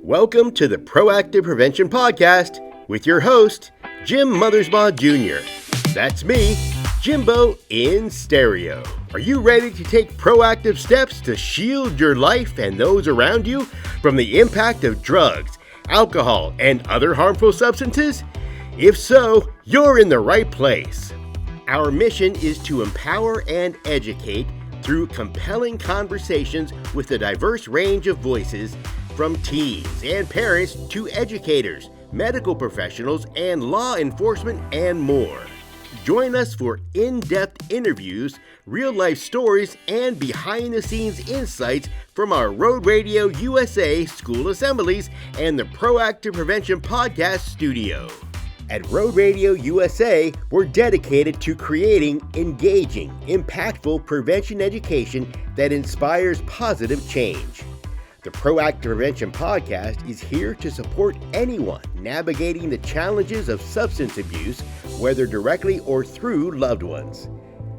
Welcome to the Proactive Prevention Podcast with your host, Jim Mothersbaugh Jr. That's me, Jimbo in stereo. Are you ready to take proactive steps to shield your life and those around you from the impact of drugs, alcohol, and other harmful substances? If so, you're in the right place. Our mission is to empower and educate through compelling conversations with a diverse range of voices, from teens and parents to educators, medical professionals, and law enforcement, and more. Join us for in-depth interviews, real-life stories, and behind-the-scenes insights from our Road Radio USA school assemblies and the Proactive Prevention Podcast studio. At Road Radio USA, we're dedicated to creating engaging, impactful prevention education that inspires positive change. The Proactive Prevention Podcast is here to support anyone navigating the challenges of substance abuse, whether directly or through loved ones.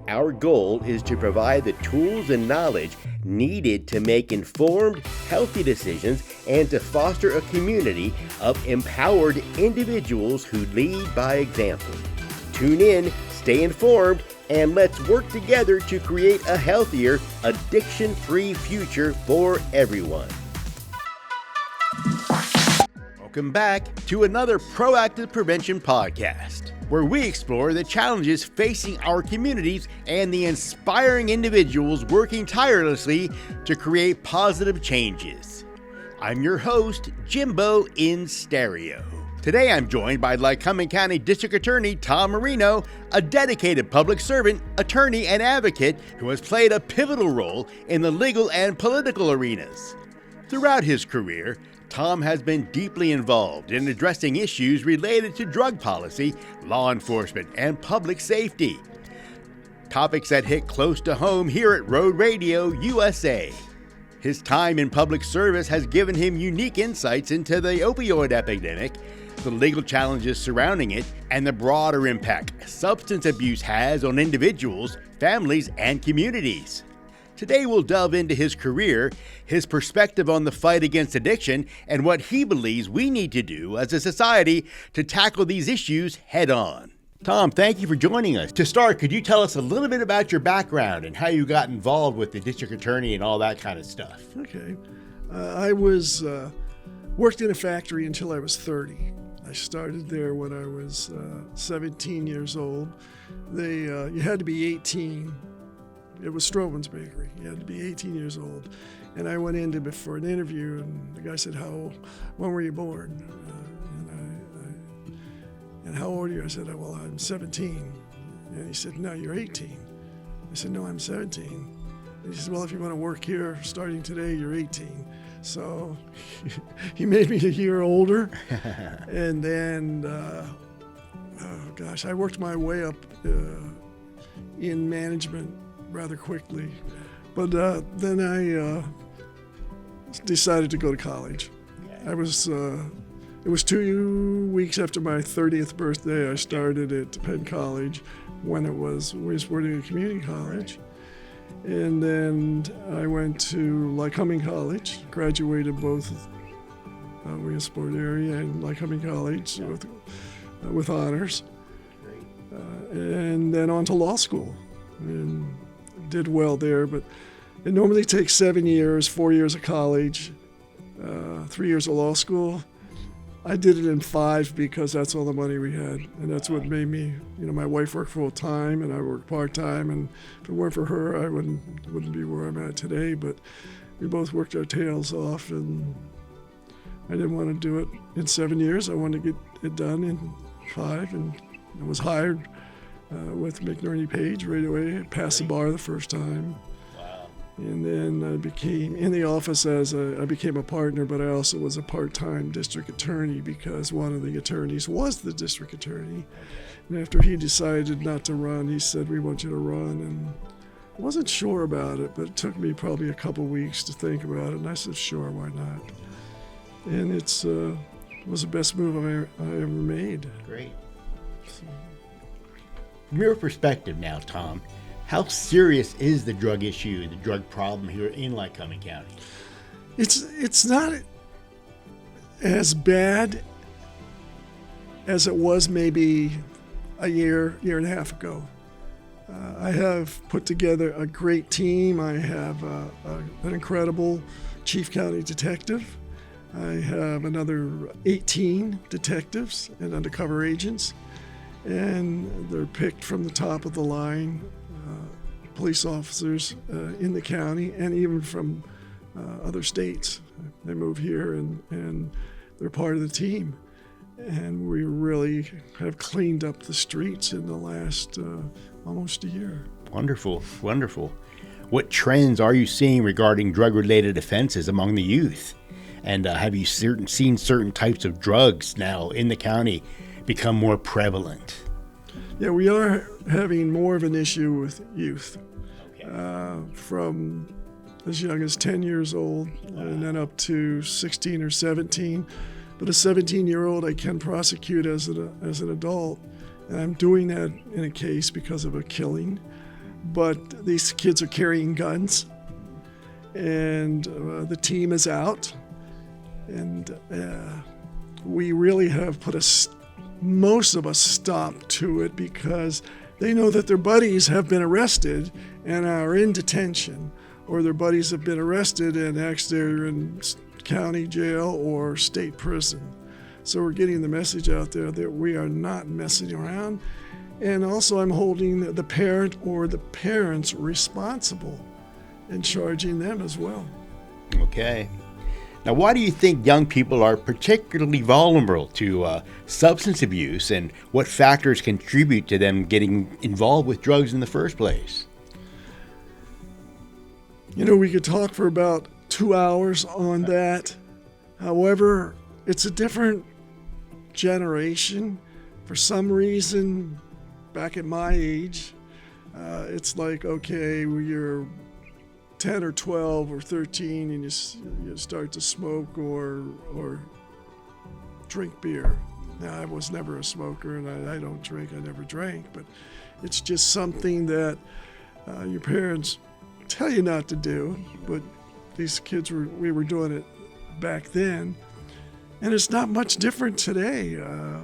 Our goal is to provide the tools and knowledge needed to make informed, healthy decisions and to foster a community of empowered individuals who lead by example. Tune in, stay informed, and let's work together to create a healthier, addiction-free future for everyone. Welcome back to another Proactive Prevention Podcast, where we explore the challenges facing our communities and the inspiring individuals working tirelessly to create positive changes. I'm your host, Jimbo in stereo. Today I'm joined by Lycoming County District Attorney Tom Marino, a dedicated public servant, attorney, and advocate who has played a pivotal role in the legal and political arenas. Throughout his career, Tom has been deeply involved in addressing issues related to drug policy, law enforcement, and public safety. Topics that hit close to home here at Road Radio USA. His time in public service has given him unique insights into the opioid epidemic, the legal challenges surrounding it, and the broader impact substance abuse has on individuals, families, and communities. Today we'll delve into his career, his perspective on the fight against addiction, and what he believes we need to do as a society to tackle these issues head on. Tom, thank you for joining us. To start, could you tell us a little bit about your background and how you got involved with the district attorney and all that kind of stuff? Okay. I worked in a factory until I was 30. I started there when I was 17 years old. You had to be 18. It was Stroman's Bakery. You had to be 18 years old. And I went in for an interview, and the guy said, when were you born? And how old are you? I said, well, I'm 17. And he said, no, you're 18. I said, no, I'm 17. And he said, well, if you want to work here starting today, you're 18. So he made me a year older. And then, I worked my way up in management rather quickly. But then I decided to go to college. It was 2 weeks after my 30th birthday. I started at Penn College when we was working at community college. And then I went to Lycoming College, graduated both Williamsport area and Lycoming College with honors. And then on to law school. And did well there, but it normally takes 7 years, 4 years of college, 3 years of law school. I did it in 5 because that's all the money we had, and that's what made me, my wife worked full time and I worked part time, and if it weren't for her, I wouldn't be where I'm at today, but we both worked our tails off, and I didn't want to do it in 7 years. I wanted to get it done in 5, and I was hired with McNerney Page right away. I passed the bar the first time. Wow. And then I became in the office I became a partner, but I also was a part-time district attorney because one of the attorneys was the district attorney. And after he decided not to run, he said, we want you to run. And I wasn't sure about it, but it took me probably a couple weeks to think about it. And I said, sure, why not? And it was the best move I ever made. Great. So. From your perspective now, Tom, how serious is the drug issue, the drug problem here in Lycoming County? It's not as bad as it was maybe a year and a half ago. I have put together a great team. I have an incredible chief county detective. I have another 18 detectives and undercover agents, and they're picked from the top of the line police officers in the county and even from other states. They move here and they're part of the team. And we really have cleaned up the streets in the last almost a year. Wonderful, wonderful. What trends are you seeing regarding drug-related offenses among the youth? And have you seen certain types of drugs now in the county become more prevalent? Yeah, we are having more of an issue with youth. From as young as 10 years old and then up to 16 or 17. But a 17-year-old I can prosecute as an adult, and I'm doing that in a case because of a killing. But these kids are carrying guns, and the team is out, and we really have put most of us stop to it because they know that their buddies have been arrested and are in detention, or their buddies have been arrested and actually they're in county jail or state prison. So we're getting the message out there that we are not messing around. And also I'm holding the parent or the parents responsible and charging them as well. Okay. Now, why do you think young people are particularly vulnerable to substance abuse, and what factors contribute to them getting involved with drugs in the first place? You know, we could talk for about 2 hours on that. However, it's a different generation. For some reason, back at my age, it's like, okay, you're 10 or 12 or 13 and you start to smoke or drink beer. Now, I was never a smoker and I don't drink, I never drank, but it's just something that your parents tell you not to do, but these kids we were doing it back then, and it's not much different today.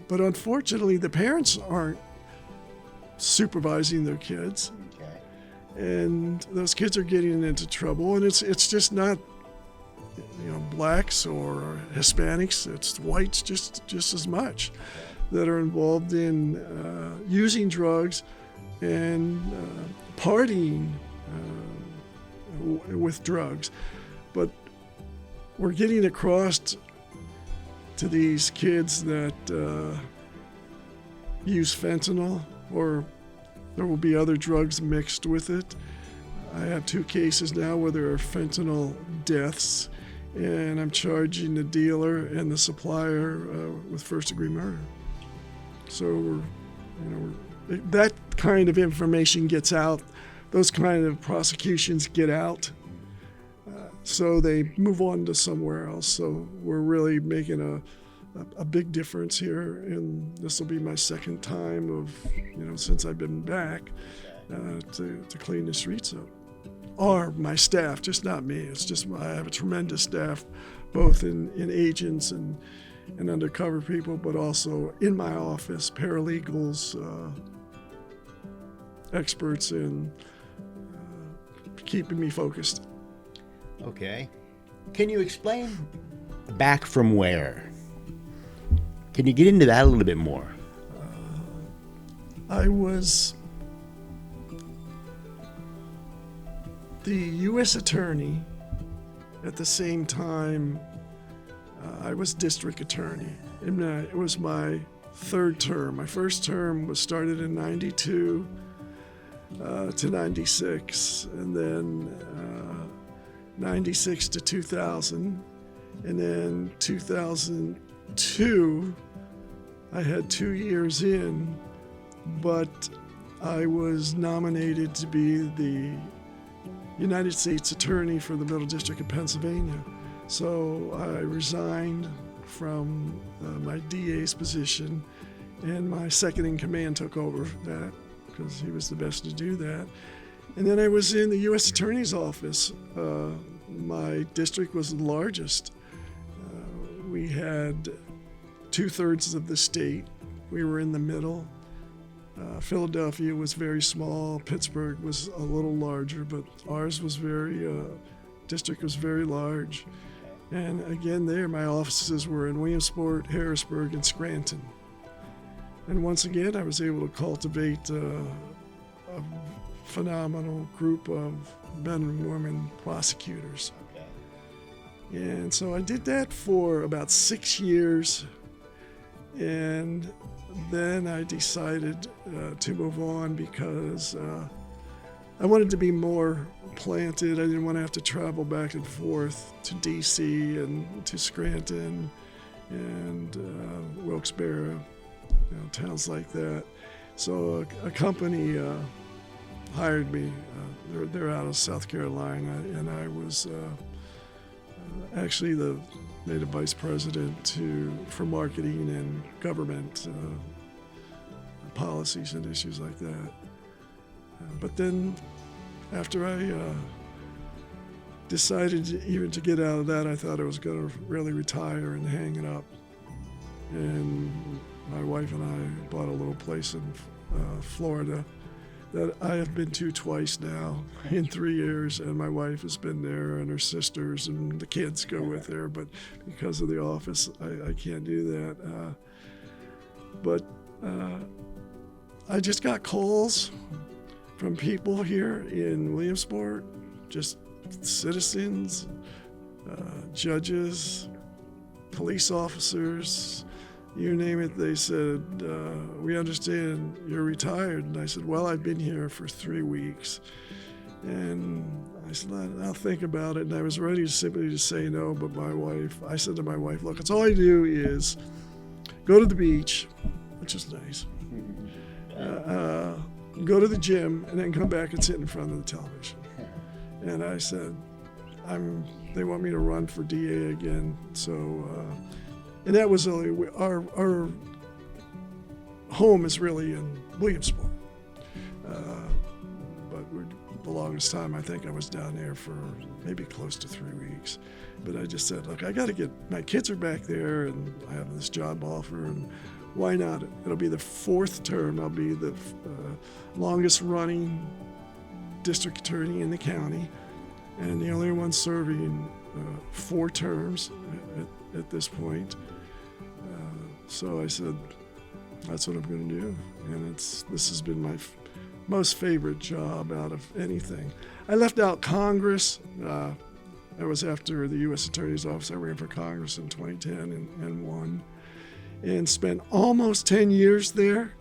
But unfortunately, the parents aren't supervising their kids, and those kids are getting into trouble. And it's just not, blacks or Hispanics. It's whites just as much that are involved in using drugs and partying with drugs. But we're getting across to these kids that use fentanyl, or there will be other drugs mixed with it. I have 2 cases now where there are fentanyl deaths, and I'm charging the dealer and the supplier with first-degree murder. So that kind of information gets out. Those kind of prosecutions get out, so they move on to somewhere else. So we're really making a big difference here, and this will be my second time of, since I've been back, to clean the streets up. Or my staff, just not me. It's just I have a tremendous staff, both in agents and undercover people, but also in my office, paralegals, experts in keeping me focused. Okay. Can you explain back from where? Can you get into that a little bit more? I was the U.S. attorney at the same time I was district attorney. And it was my 3rd term. My first term was started in 92 to 96, and then 96 to 2000, and then 2002 I had 2 years in, but I was nominated to be the United States Attorney for the Middle District of Pennsylvania. So I resigned from my DA's position, and my second in command took over that because he was the best to do that. And then I was in the U.S. Attorney's Office. My district was the largest. We had 2/3 of the state. We were in the middle. Philadelphia was very small. Pittsburgh was a little larger, but ours was district was very large. And again, there, my offices were in Williamsport, Harrisburg, and Scranton. And once again, I was able to cultivate a phenomenal group of men and women prosecutors. And so I did that for about 6 years. And then I decided to move on because I wanted to be more planted. I didn't want to have to travel back and forth to D.C. and to Scranton and Wilkes-Barre, towns like that. So a company hired me. They're out of South Carolina, and I was actually made a vice president for marketing and government policies and issues like that. But then after I decided even to get out of that, I thought I was going to really retire and hang it up. And my wife and I bought a little place in Florida that I have been to twice now in 3 years, and my wife has been there, and her sisters and the kids go with her, but because of the office, I can't do that. But I just got calls from people here in Williamsport, just citizens, judges, police officers, you name it. They said, we understand you're retired. And I said, well, I've been here for 3 weeks. And I said, I'll think about it. And I was ready simply to say no, but I said to my wife, look, it's all I do is go to the beach, which is nice, go to the gym, and then come back and sit in front of the television. And I said, they want me to run for DA again. So, and that was only, our home is really in Williamsport. But the longest time, I think I was down there for maybe close to 3 weeks. But I just said, look, I got to my kids are back there, and I have this job offer, and why not? It'll be the 4th term. I'll be the longest running district attorney in the county, and the only one serving 4 terms at this point. So I said, that's what I'm going to do. And this has been my most favorite job out of anything. I left out Congress. That was after the U.S. Attorney's Office. I ran for Congress in 2010 and won, and spent almost 10 years there.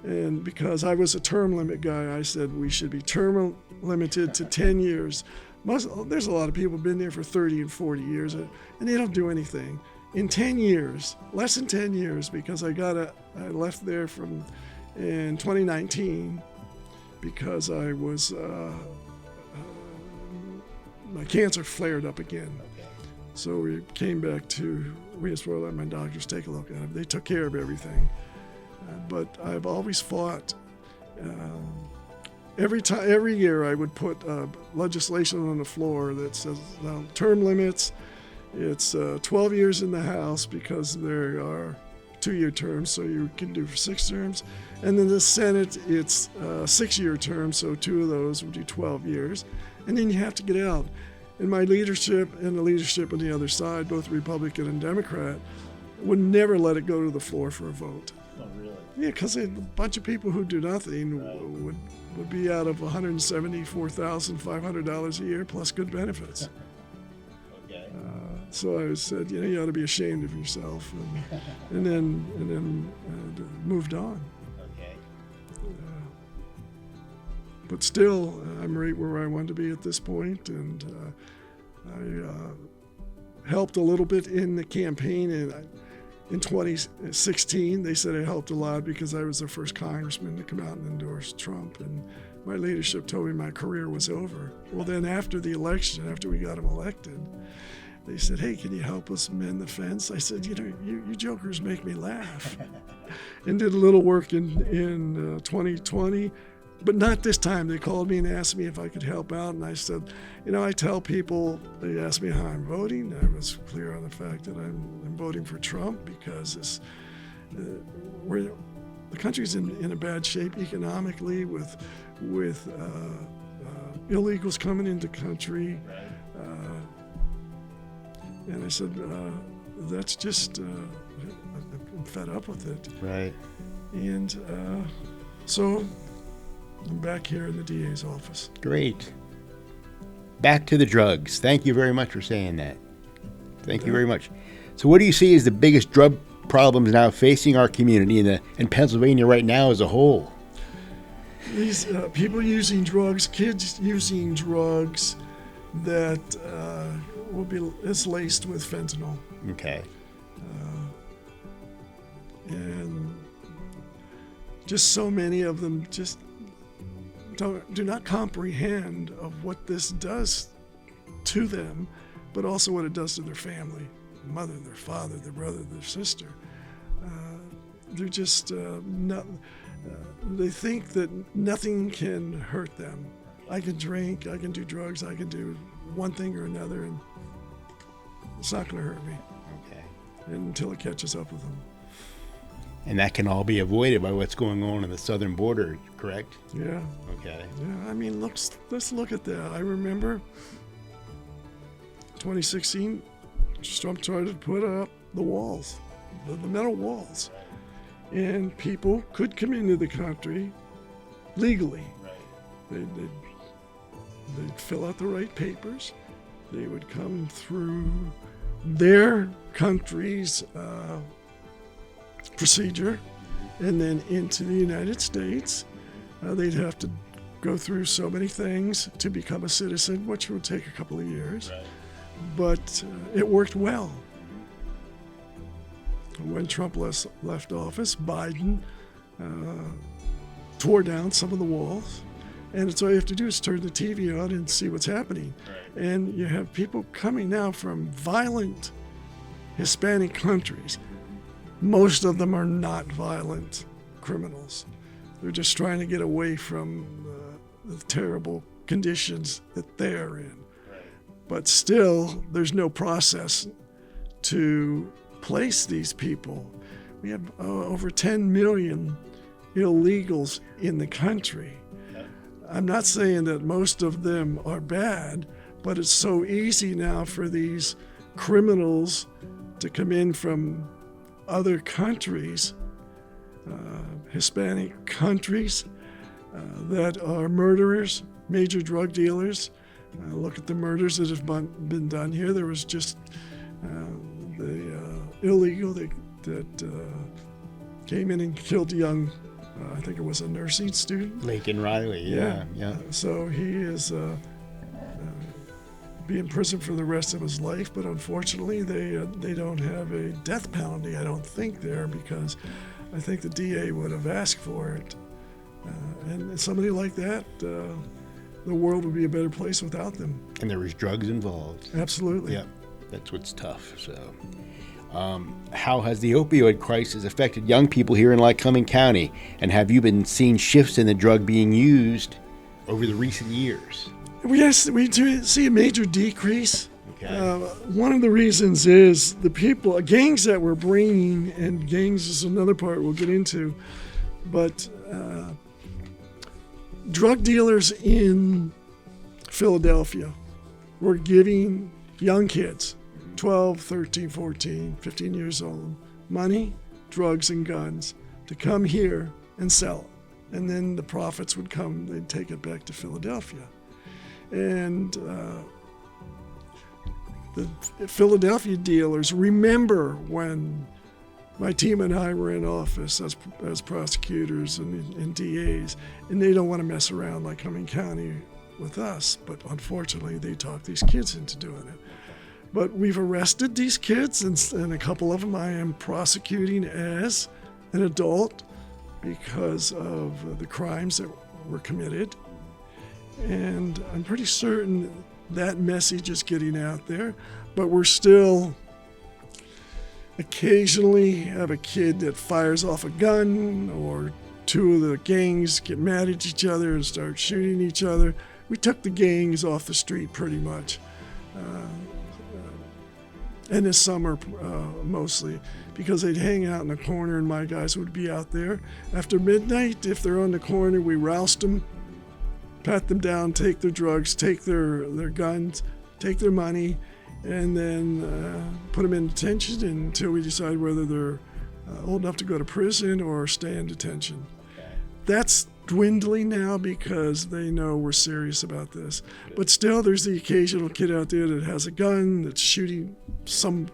And because I was a term limit guy, I said we should be term limited to 10 years. There's a lot of people who've been there for 30 and 40 years, and they don't do anything. In 10 years, less than 10 years, because I left there in 2019 because I was, my cancer flared up again. Okay. So we came back to Williamsport, let my doctors take a look at it. They took care of everything. But I've always fought. Every year I would put legislation on the floor that says term limits. It's 12 years in the House because there are 2-year terms, so you can do for 6 terms. And then the Senate, it's 6-year terms, so 2 of those would be 12 years. And then you have to get out. And my leadership and the leadership on the other side, both Republican and Democrat, would never let it go to the floor for a vote. Oh, really? Yeah, because a bunch of people who do nothing Right. would be out of $174,500 a year plus good benefits. Okay. So I said, you ought to be ashamed of yourself, and then moved on. Okay. But still, I'm right where I want to be at this point, and I helped a little bit in the campaign. In 2016, they said I helped a lot because I was the first congressman to come out and endorse Trump, and my leadership told me my career was over. Well, then after the election, after we got him elected, they said, hey, can you help us mend the fence? I said, you jokers make me laugh. And did a little work in 2020. But not this time. They called me and asked me if I could help out, and I said, I tell people, they ask me how I'm voting. I was clear on the fact that I'm voting for Trump because the country's in a bad shape economically with illegals coming into the country. And I said, that's just, I'm fed up with it. Right. And so I'm back here in the DA's office. Great. Back to the drugs. Thank you very much for saying that. Thank you very much. So what do you see as the biggest drug problems now facing our community in Pennsylvania right now as a whole? These people using drugs, kids using drugs that is laced with fentanyl. Okay. And just so many of them just do not comprehend of what this does to them, but also what it does to their family, their mother, their father, their brother, their sister. They're just they think that nothing can hurt them. I can drink, I can do drugs, I can do one thing or another, and it's not going to hurt me. Okay. Until it catches up with them. And that can all be avoided by what's going on the southern border, correct? Yeah. Okay. Yeah, I mean, let's look at that. I remember 2016, Trump tried to put up the walls, the metal walls. And people could come into the country legally. Right. They'd fill out the right papers. They would come through their country's procedure and then into the United States. They'd have to go through so many things to become a citizen, which would take a couple of years. Right. But it worked well. When Trump left office, Biden tore down some of the walls. And it's all you have to do is turn the TV on and see what's happening. Right. And you have people coming now from violent Hispanic countries. Most of them are not violent criminals. They're just trying to get away from the terrible conditions that they're in. Right. But still, there's no process to place these people. We have over 10 million illegals in the country. I'm not saying that most of them are bad, but it's so easy now for these criminals to come in from other countries, Hispanic countries, that are murderers, major drug dealers. Look at the murders that have been done here. There was just the illegal that came in and killed a young, I think it was a nursing student. Lincoln Riley, yeah. So he is be in prison for the rest of his life, but unfortunately they don't have a death penalty, I don't think, there, because I think the DA would have asked for it. And somebody like that, the world would be a better place without them. And there was drugs involved. Absolutely. Yep, that's what's tough. So, how has the opioid crisis affected young people here in Lycoming County? And have you been seeing shifts in the drug being used over the recent years? We do see a major decrease. Okay. One of the reasons is the people, gangs that we're bringing, and gangs is another part we'll get into, but drug dealers in Philadelphia were giving young kids, 12, 13, 14, 15 years old, money, drugs, and guns to come here and sell it. And then the profits would come, they'd take it back to Philadelphia. And the Philadelphia dealers remember when my team and I were in office as prosecutors and DAs, and they don't want to mess around like Lycoming County with us, but unfortunately they talk these kids into doing it. But we've arrested these kids, and a couple of them I am prosecuting as an adult because of the crimes that were committed. And I'm pretty certain that message is getting out there, but we're still occasionally have a kid that fires off a gun or two of the gangs get mad at each other and start shooting each other. We took the gangs off the street pretty much. And this summer mostly, because they'd hang out in the corner and my guys would be out there. After midnight, if they're on the corner, we roust them, pat them down, take their drugs, take their guns, take their money, and then put them in detention until we decide whether they're old enough to go to prison or stay in detention. That's dwindling now because they know we're serious about this. But still, there's the occasional kid out there that has a gun, that's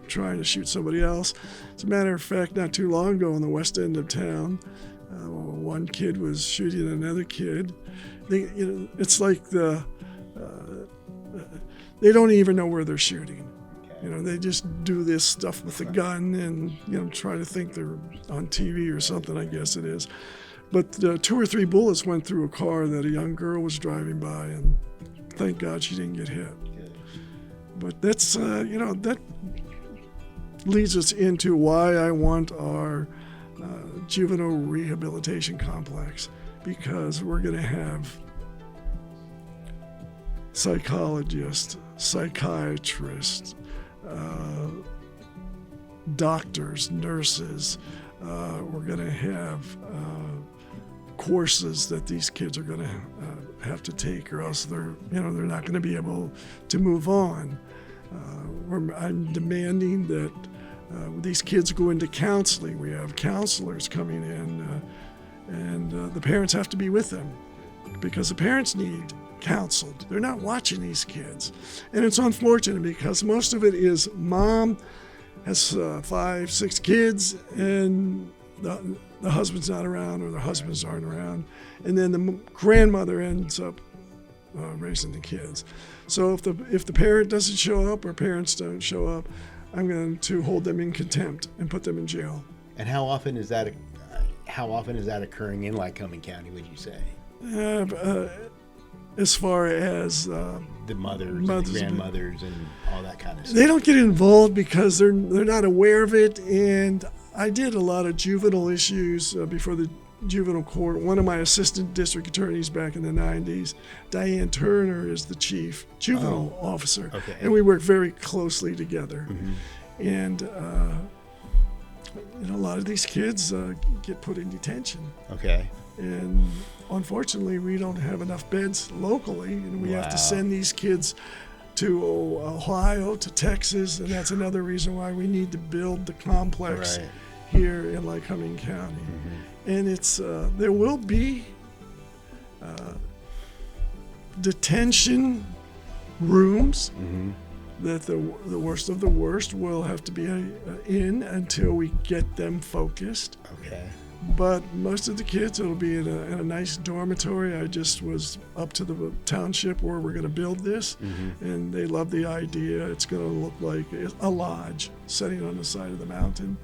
trying to shoot somebody else. As a matter of fact, not too long ago in the west end of town, one kid was shooting another kid. It's like they don't even know where they're shooting. They just do this stuff with a gun and try to think they're on TV or something, I guess it is. But 2 or 3 bullets went through a car that a young girl was driving by, and thank God she didn't get hit. But that's, that leads us into why I want our juvenile rehabilitation complex, because we're going to have psychologists, psychiatrists, doctors, nurses. We're going to have courses that these kids are going to have to take, or else they're not going to be able to move on. I'm demanding that these kids go into counseling. We have counselors coming in, and the parents have to be with them, because the parents need counseled. They're not watching these kids. And it's unfortunate because most of it is mom has 5, 6 kids, and the husband's not around, or the husbands aren't around, and then the grandmother ends up raising the kids. So if the parent doesn't show up, or parents don't show up, I'm going to hold them in contempt and put them in jail. And how often is that occurring in Lycoming County, would you say? As far as the mothers and the grandmothers and all that kind of stuff. They don't get involved because they're not aware of it. And I did a lot of juvenile issues before the juvenile court. One of my assistant district attorneys back in the 90s, Diane Turner, is the chief juvenile officer. Okay. And we work very closely together. Mm-hmm. And a lot of these kids get put in detention. Okay. And unfortunately, we don't have enough beds locally, and we have to send these kids to Ohio, to Texas, and that's another reason why we need to build the complex here in Lycoming County. Mm-hmm. And it's there will be detention rooms that the worst of the worst will have to be in until we get them focused. Okay. But most of the kids, it'll be in a nice dormitory. I just was up to the township where we're going to build this, and they love the idea. It's going to look like a lodge sitting on the side of the mountain,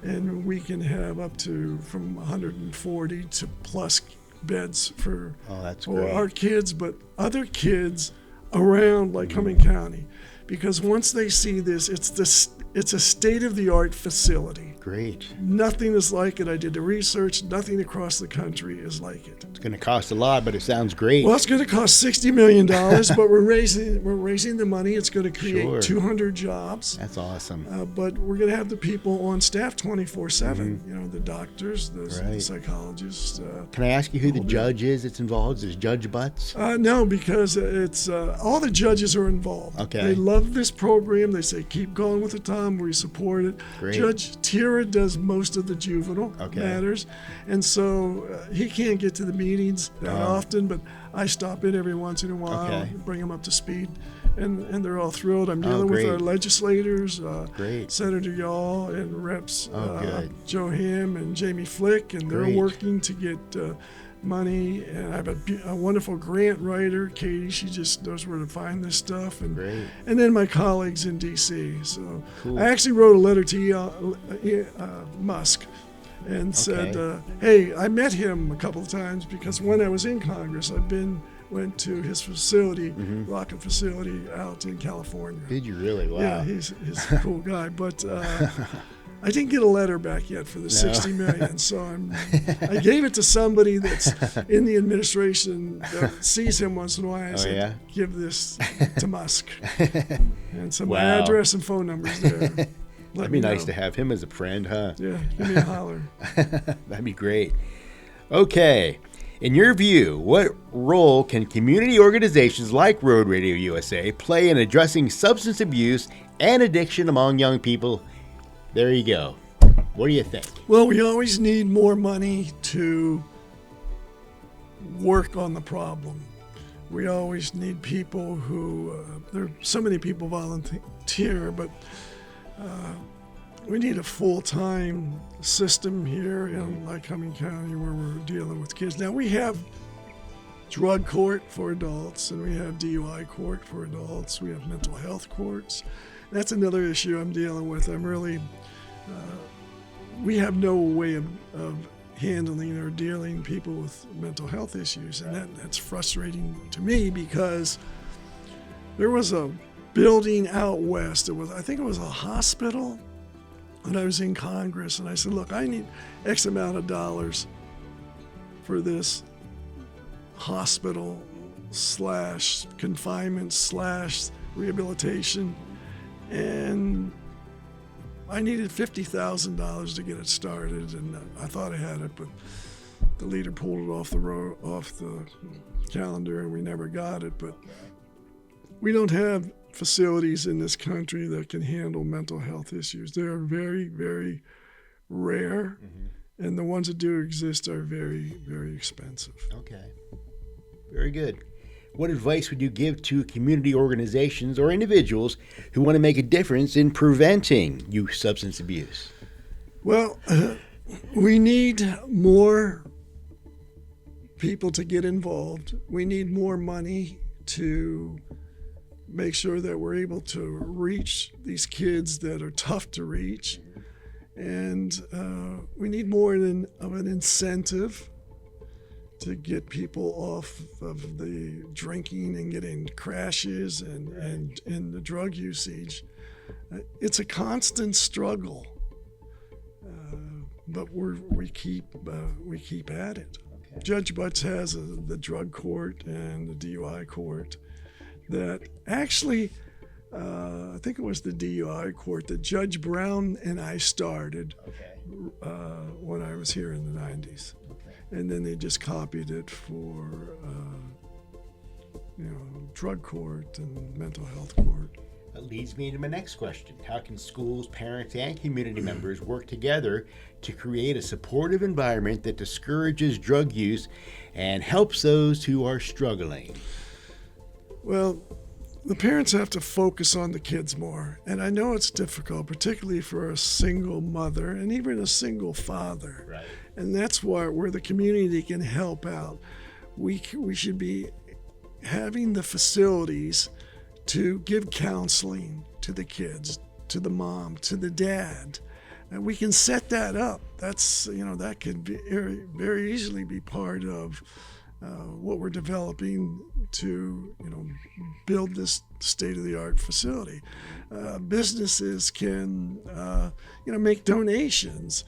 and we can have up to from 140 to plus beds for our kids, but other kids around Lycoming County, because once they see this, it's a state-of-the-art facility. Great. Nothing is like it. I did the research. Nothing across the country is like it. It's going to cost a lot, but it sounds great. Well, it's going to cost $60 million, but we're raising the money. It's going to create 200 jobs. That's awesome. But we're going to have the people on staff 24/7. The doctors, the psychologists. Can I ask you who the judge is that's involved? Is Judge Butts? No, because it's all the judges are involved. Okay. They love this program. They say keep going with it, Tom. We support it. Great. Judge Tira does most of the juvenile matters, and so he can't get to the meetings that often, but I stop in every once in a while, bring them up to speed, and they're all thrilled. I'm dealing with our legislators, Senator Yaw and Reps Joe Ham and Jamie Flick, and they're working to get money. And I have a wonderful grant writer, Katie. She just knows where to find this stuff. And then my colleagues in D.C. So I actually wrote a letter to Musk and said, hey, I met him a couple of times because when I was in Congress, went to his facility, rocket facility out in California. Did you really? Wow. Yeah, he's a cool guy. But I didn't get a letter back yet for the $60 million, so I gave it to somebody that's in the administration that sees him once in a while. I said, give this to Musk. And so my address and phone number's there. That'd be nice to have him as a friend, huh? Yeah, give me a holler. That'd be great. Okay. In your view, what role can community organizations like Road Radio USA play in addressing substance abuse and addiction among young people? There you go. What do you think? Well, we always need more money to work on the problem. We always need people who, there are so many people volunteer, but we need a full-time system here in Lycoming County where we're dealing with kids. Now, we have drug court for adults, and we have DUI court for adults. We have mental health courts. That's another issue I'm dealing with. We have no way of handling or dealing people with mental health issues, and that's frustrating to me because there was a building out west. I think it was a hospital, and I was in Congress, and I said, look, I need X amount of dollars for this hospital / confinement / rehabilitation, and I needed $50,000 to get it started, and I thought I had it, but the leader pulled it off the calendar, and we never got it. But we don't have facilities in this country that can handle mental health issues. They are very, very rare, and the ones that do exist are very, very expensive. Okay, very good. What advice would you give to community organizations or individuals who want to make a difference in preventing youth substance abuse? Well, we need more people to get involved. We need more money to make sure that we're able to reach these kids that are tough to reach. And we need more of an incentive to get people off of the drinking and getting crashes and the drug usage. It's a constant struggle, but we keep at it. Okay. Judge Butts has the drug court and the DUI court that actually, I think it was the DUI court that Judge Brown and I started when I was here in the 90s. And then they just copied it for, drug court and mental health court. That leads me to my next question. How can schools, parents, and community members work together to create a supportive environment that discourages drug use and helps those who are struggling? Well, the parents have to focus on the kids more. And I know it's difficult, particularly for a single mother and even a single father. Right. And that's where the community can help out. We should be having the facilities to give counseling to the kids, to the mom, to the dad. And we can set that up. That could be very easily be part of what we're developing to, build this state-of-the-art facility. Businesses can, make donations,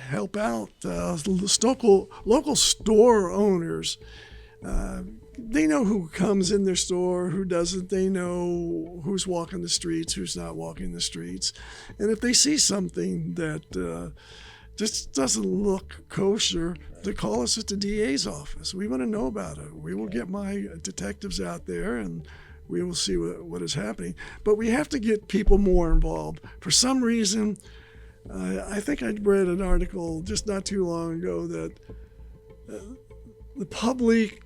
help out local store owners. They know who comes in their store, who doesn't. They know who's walking the streets, who's not walking the streets. And if they see something that just doesn't look kosher, they call us at the DA's office. We want to know about it. We will get my detectives out there and we will see what is happening. But we have to get people more involved. For some reason, I think I read an article just not too long ago that the public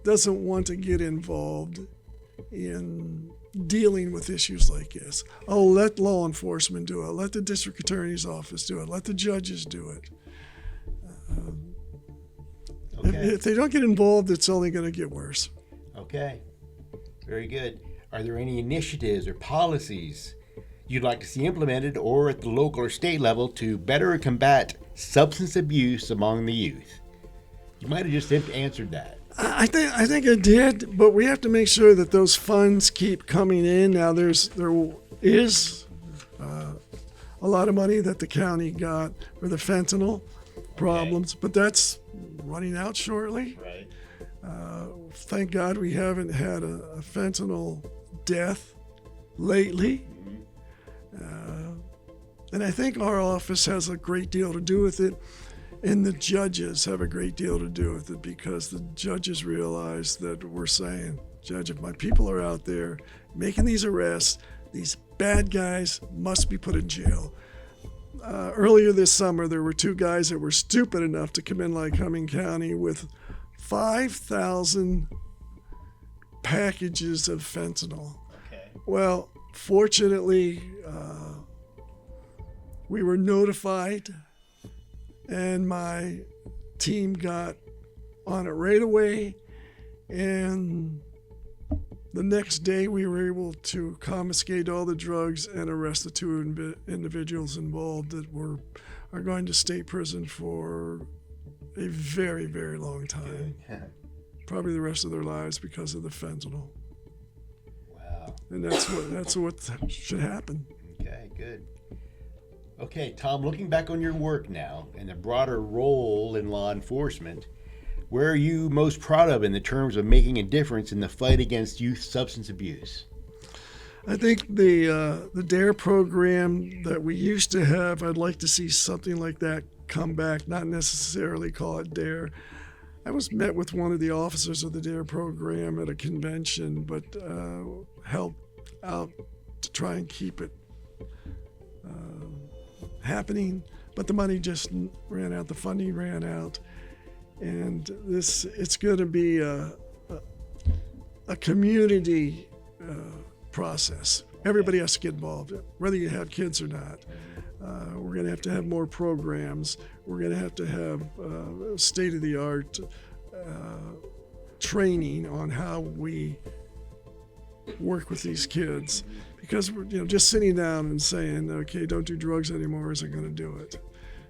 doesn't want to get involved in dealing with issues like this. Oh, let law enforcement do it. Let the district attorney's office do it. Let the judges do it. If they don't get involved, it's only going to get worse. Okay. Very good. Are there any initiatives or policies you'd like to see implemented or at the local or state level to better combat substance abuse among the youth? You might have just answered that. I think I did, but we have to make sure that those funds keep coming in. Now there is a lot of money that the county got for the fentanyl problems, but that's running out shortly. Right. Thank God we haven't had a fentanyl death lately. And I think our office has a great deal to do with it, and the judges have a great deal to do with it, because the judges realize that we're saying, Judge, if my people are out there making these arrests, these bad guys must be put in jail. Earlier this summer, there were 2 guys that were stupid enough to come in Lycoming County with 5,000 packages of fentanyl. Okay. Well, fortunately, we were notified, and my team got on it right away, and the next day we were able to confiscate all the drugs and arrest the 2 individuals involved that are going to state prison for a very, very long time. Probably the rest of their lives because of the fentanyl. Wow. And that's what should happen. Okay, good. Okay, Tom, looking back on your work now and the broader role in law enforcement, where are you most proud of in the terms of making a difference in the fight against youth substance abuse? I think the DARE program that we used to have, I'd like to see something like that come back, not necessarily call it DARE. I was met with one of the officers of the DARE program at a convention, but helped out to try and keep it happening. But the money just ran out, the funding ran out. And it's going to be a community process. Everybody has to get involved, whether you have kids or not. We're going to have more programs. We're going to have state-of-the-art training on how we work with these kids. Because just sitting down and saying, okay, don't do drugs anymore isn't going to do it.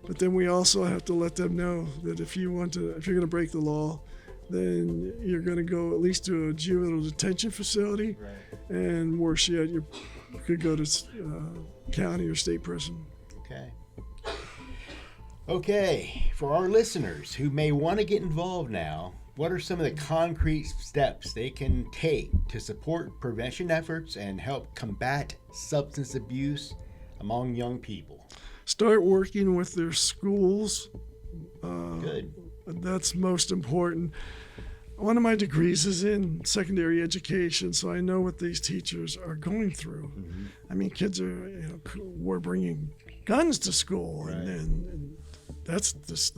But then we also have to let them know that if you're going to break the law, then you're going to go at least to a juvenile detention facility, Right. and worse yet, you could go to county or state prison. Okay. Okay, for our listeners who may want to get involved now, what are some of the concrete steps they can take to support prevention efforts and help combat substance abuse among young people? Start working with their schools. Good. That's most important. One of my degrees is in secondary education, so I know what these teachers are going through. Mm-hmm. I mean, kids were bringing guns to school, Right. and that's just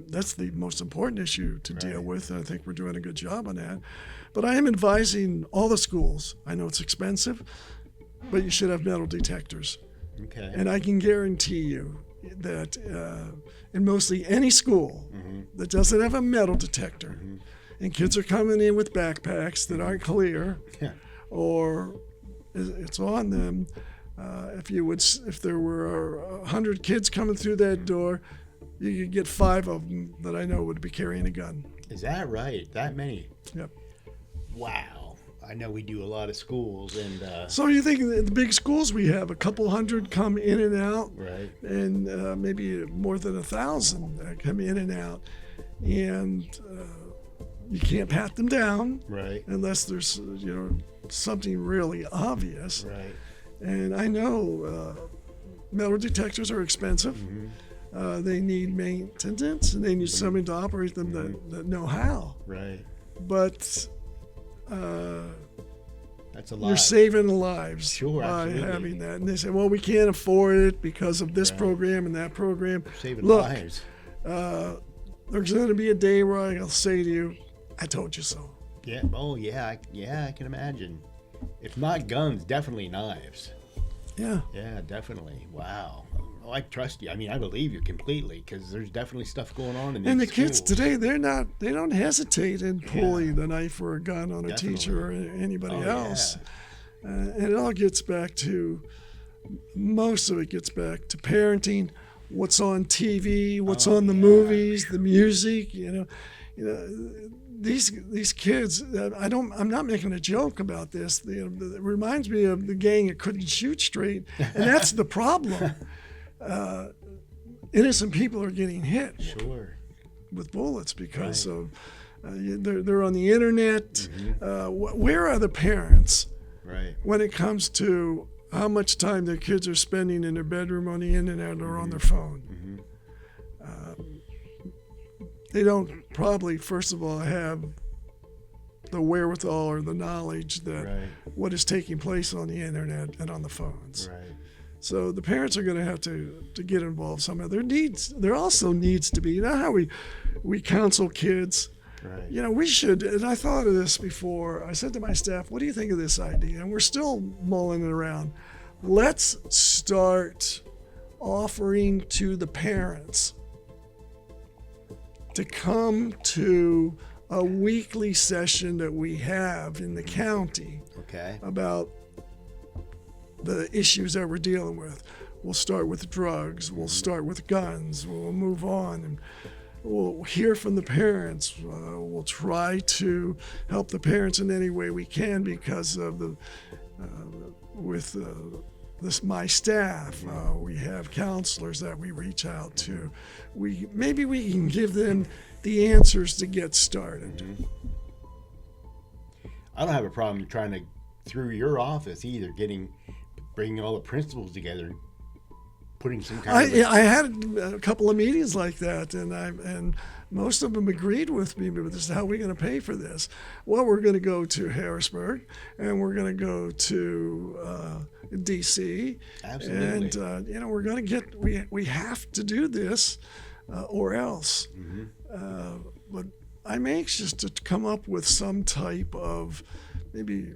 that's the most important issue to deal Right. with. And I think we're doing a good job on that. But I am advising all the schools. I know it's expensive, but you should have metal detectors. Okay. And I can guarantee you that in mostly any school that doesn't have a metal detector, and kids are coming in with backpacks that aren't clear, Yeah. or it's on them. If there were 100 kids coming through that door, you could get 5 of them that I know would be carrying a gun. Is that right? That many? Yep. Wow. I know we do a lot of schools and So you think the big schools we have, a couple hundred come in and out, right. and maybe more than 1,000 that come in and out, and you can't pat them down Right. unless there's something really obvious. Right. And I know metal detectors are expensive. They need maintenance, and they need somebody to operate them that know how. Right. But That's a lot. you're saving lives Sure, by absolutely. having that. And they say, well, we can't afford it because of this Right. program and that program. Saving Look, lives. there's going to be a day where I'll say to you, I told you so. Yeah. Oh, yeah. I can imagine. If not guns, definitely knives. Yeah. Yeah, definitely. Wow. Oh, I trust you. I mean, I believe you completely because there's definitely stuff going on in these And the kids schools. today, they don't hesitate in pulling the knife or a gun on a teacher or anybody Oh, else. And it all gets back to, most of it gets back to parenting, what's on TV, what's on the movies, the music. you know, these kids. I'm not making a joke about this. It reminds me of the gang that couldn't shoot straight, and that's the problem. Innocent people are getting hit with bullets because of they're on the internet. Mm-hmm. Where are the parents when it comes to how much time their kids are spending in their bedroom, on the internet, or on their phone? Mm-hmm. They don't probably, first of all, have the wherewithal or the knowledge that what is taking place on the internet and on the phones. Right. So the parents are going to have to get involved somehow. There also needs to be, you know how we counsel kids? Right. You know, we should, and I thought of this before. I said to my staff, what do you think of this idea? And we're still mulling it around. Let's start offering to the parents to come to a weekly session that we have in the county about the issues that we're dealing with. We'll start with drugs, we'll start with guns, we'll move on, and we'll hear from the parents. We'll try to help the parents in any way we can because of my staff. We have counselors that we reach out to. Maybe we can give them the answers to get started. Mm-hmm. I don't have a problem trying to, through your office either, bringing all the principals together and putting some kind of... I had a couple of meetings like that, and most of them agreed with me, but this is how we're going to pay for this. Well, we're going to go to Harrisburg, and we're going to go to D.C. Absolutely. And, we're going to we have to do this or else. Mm-hmm. But I'm anxious to come up with some type of maybe,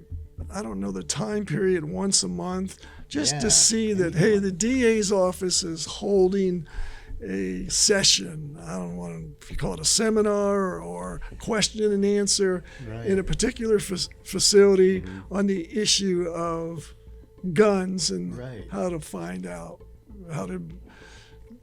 I don't know, the time period once a month, just to see that, hey, the DA's office is holding a session. I don't want to call it a seminar or question and answer in a particular facility on the issue of guns and how to find out, how to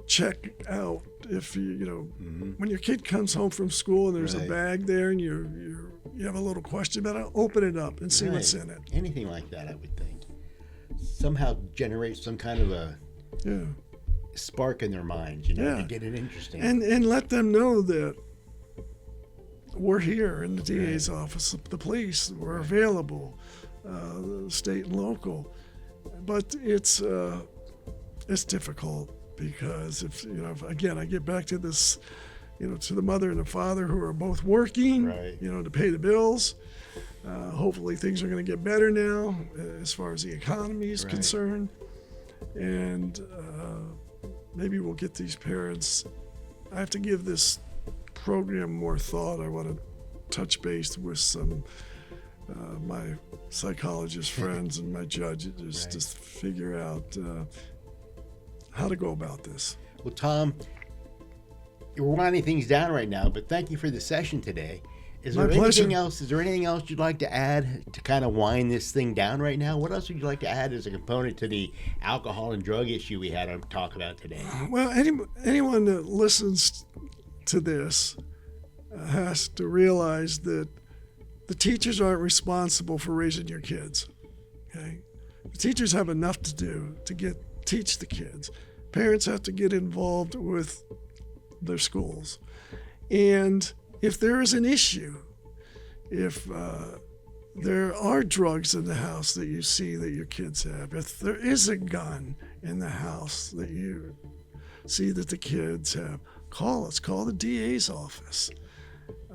check out if when your kid comes home from school and there's a bag there and you have a little question about it, open it up and see what's in it. Anything like that, I would think, somehow generate some kind of a spark in their minds, to get it interesting. And let them know that we're here in the DA's office, the police, we're available, state and local. But it's difficult because if again, I get back to this, to the mother and the father who are both working, to pay the bills. Hopefully things are going to get better now as far as the economy is concerned. And maybe we'll get these parents. I have to give this program more thought. I want to touch base with some my psychologist friends and my judges to figure out how to go about this. Well, Tom, you're winding things down right now, but thank you for the session today. Is there anything else you'd like to add to kind of wind this thing down right now? What else would you like to add as a component to the alcohol and drug issue we had to talk about today? Well, anyone that listens to this has to realize that the teachers aren't responsible for raising your kids. Okay, the teachers have enough to do to teach the kids. Parents have to get involved with their schools, and if there is an issue, if there are drugs in the house that you see that your kids have, if there is a gun in the house that you see that the kids have, call us. Call the DA's office.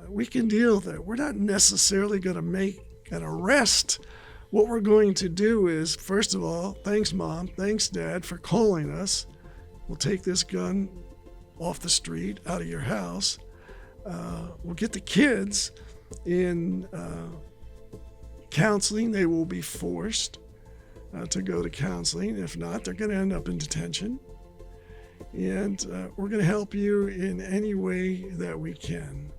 We can deal with it. We're not necessarily going to make an arrest. What we're going to do is, first of all, thanks, Mom, thanks, Dad, for calling us. We'll take this gun off the street, out of your house. We'll get the kids in counseling. They will be forced to go to counseling. If not, they're going to end up in detention. And we're going to help you in any way that we can.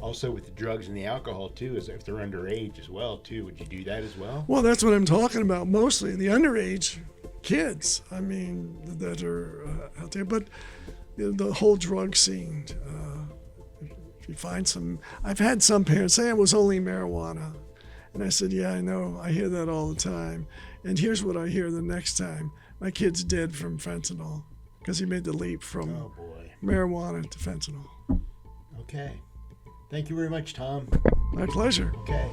Also with the drugs and the alcohol, too, is if they're underage as well, too. Would you do that as well? Well, that's what I'm talking about mostly. The underage kids, that are out there. But the whole drug scene, If you find some, I've had some parents say it was only marijuana. And I said, yeah, I know. I hear that all the time. And here's what I hear the next time. My kid's dead from fentanyl because he made the leap from marijuana to fentanyl. Okay. Thank you very much, Tom. My pleasure. Okay.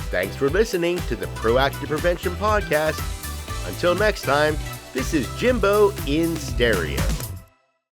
Thanks for listening to the Proactive Prevention Podcast. Until next time, this is Jimbo in Stereo.